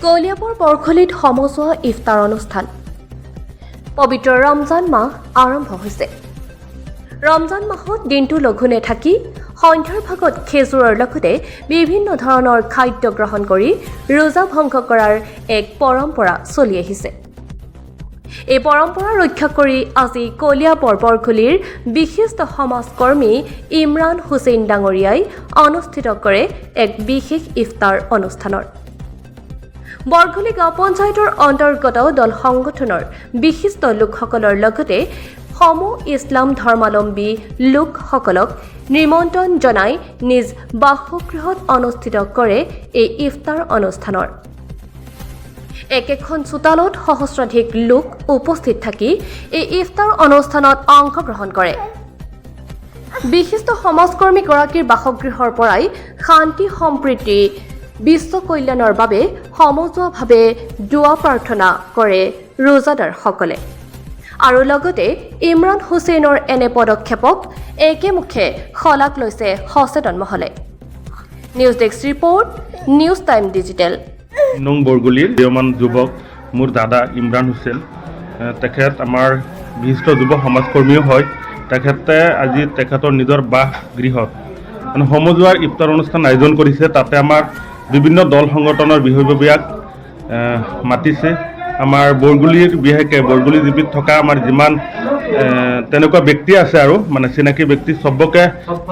কলিয়াবৰ বৰখলিত সমজুৱা ইফতাৰ অনুষ্ঠান। পবিত্ৰ ৰমজান মাহ আৰম্ভ হৈছে। ৰমজান মাহত দিনটো লঘোণে থাকি সন্ধ্যাৰ ভাগত খেজুৰৰ লগতে বিভিন্ন ধৰণৰ খাদ্য গ্ৰহণ কৰি ৰোজা ভংগ কৰাৰ এক পৰম্পৰা চলি আহিছে। এই পৰম্পৰা ৰক্ষা কৰি আজি কলিয়াবৰ বৰখলিৰ বিশিষ্ট সমাজকৰ্মী ইমৰান হুছেইন ডাঙৰীয়াই অনুষ্ঠিত কৰে এক বিশেষ ইফতাৰ অনুষ্ঠানৰ। বৰখলি গাঁও পঞ্চায়তৰ অন্তৰ্গত দল সংগঠনৰ বিশিষ্ট লোকসকলৰ লগতে সম ইছলাম ধৰ্মাৱলম্বী লোকসকলক নিমন্ত্ৰণ জনাই নিজ বাসগৃহত অনুষ্ঠিত কৰে এই ইফতাৰ অনুষ্ঠানৰ। একেখন চোতালত সহস্ৰাধিক লোক উপস্থিত থাকি এই ইফতাৰ অনুষ্ঠানত অংশগ্ৰহণ কৰে। বিশিষ্ট সমাজকৰ্মীগৰাকীৰ বাসগৃহৰ পৰাই শান্তি সম্প্ৰীতি বিশ্ব কল্যাণৰ বাবে সমজুৱাভাৱে দুৱা প্ৰাৰ্থনা কৰে ৰোজাদাৰসকলে। আৰু লগতে ইমৰান হুছেইনৰ এনে পদক্ষেপক একেমুখে শলাগ লৈছে সচেতন মহলে। News desk report, news time digital. নং বৰগুলিৰ দেওমান যুৱক মোৰ দাদা ইমৰান হুছেইন, তেখেত আমাৰ বিশিষ্ট যুৱ সমাজকৰ্মীও হয়। তেখেতে আজি তেখেতৰ নিজৰ বাসগৃহত সমজুৱাৰ ইফতাৰ অনুষ্ঠান আয়োজন কৰিছে। তাতে আমাৰ বিভিন্ন দল সংগঠনৰ বিষয়ববীয়াক মাতিছে। আমাৰ বৰগুলিৰ বিশেষকৈ বৰগুলি জিপিত থকা আমাৰ যিমান তেনেকুৱা ব্যক্তি আছে আৰু মানে চিনাকি ব্যক্তি চবকে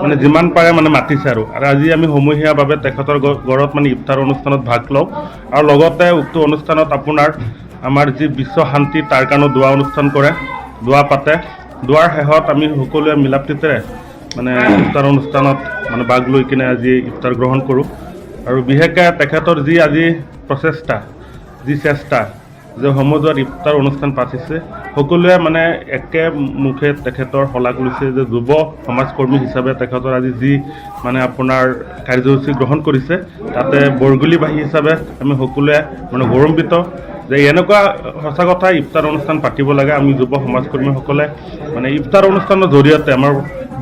মানে যিমান পাৰে মানে মাতিছে আৰু আজি আমি সমূহীয়াভাৱে তেখেতৰ ঘৰত মানে ইফতাৰ অনুষ্ঠানত ভাগ লওঁ। আৰু লগতে উক্ত অনুষ্ঠানত আপোনাৰ আমাৰ যি বিশ্ব শান্তি তাৰ কাৰণেও দুৱা অনুষ্ঠান কৰে, দুৱা পাতে। দুৱাৰ শেষত আমি সকলোৱে মিলাপ্ৰীতিৰে মানে ইফতাৰ অনুষ্ঠানত মানে ভাগ লৈ কিনে আজি ইফতাৰ গ্ৰহণ কৰোঁ। আৰু বিশেষকৈ তেখেতৰ যি আজি প্ৰচেষ্টা, যি চেষ্টা যে সমজুৱাৰ ইফতাৰ অনুষ্ঠান পাতিছে, সকলোৱে মানে একেমুখে তেখেতৰ শলাগ লৈছে যে যুৱ সমাজকৰ্মী হিচাপে তেখেতৰ আজি যি মানে আপোনাৰ কাৰ্যসূচী গ্ৰহণ কৰিছে, তাতে বৰগুলিবাসী হিচাপে আমি সকলোৱে মানে গৌৰৱান্বিত যে এনেকুৱা সঁচা কথা ইফতাৰ অনুষ্ঠান পাতিব লাগে। আমি যুৱ সমাজকৰ্মীসকলে মানে ইফতাৰ অনুষ্ঠানৰ জৰিয়তে আমাৰ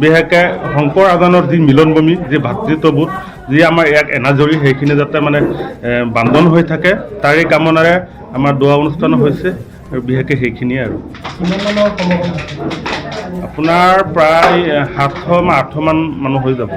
বিশেষকৈ শংকৰ আজানৰ যি মিলনভূমি, যি ভাতৃত্ববোধ, যি আমাৰ এক এনাজৰী, সেইখিনি যাতে মানে বান্ধন হৈ থাকে তাৰে কামনাৰে আমাৰ দুৱা অনুষ্ঠানো হৈছে। আৰু বিশেষকৈ সেইখিনিয়ে আৰু আপোনাৰ প্ৰায় 700 বা 800 মান মানুহ হৈ যাব।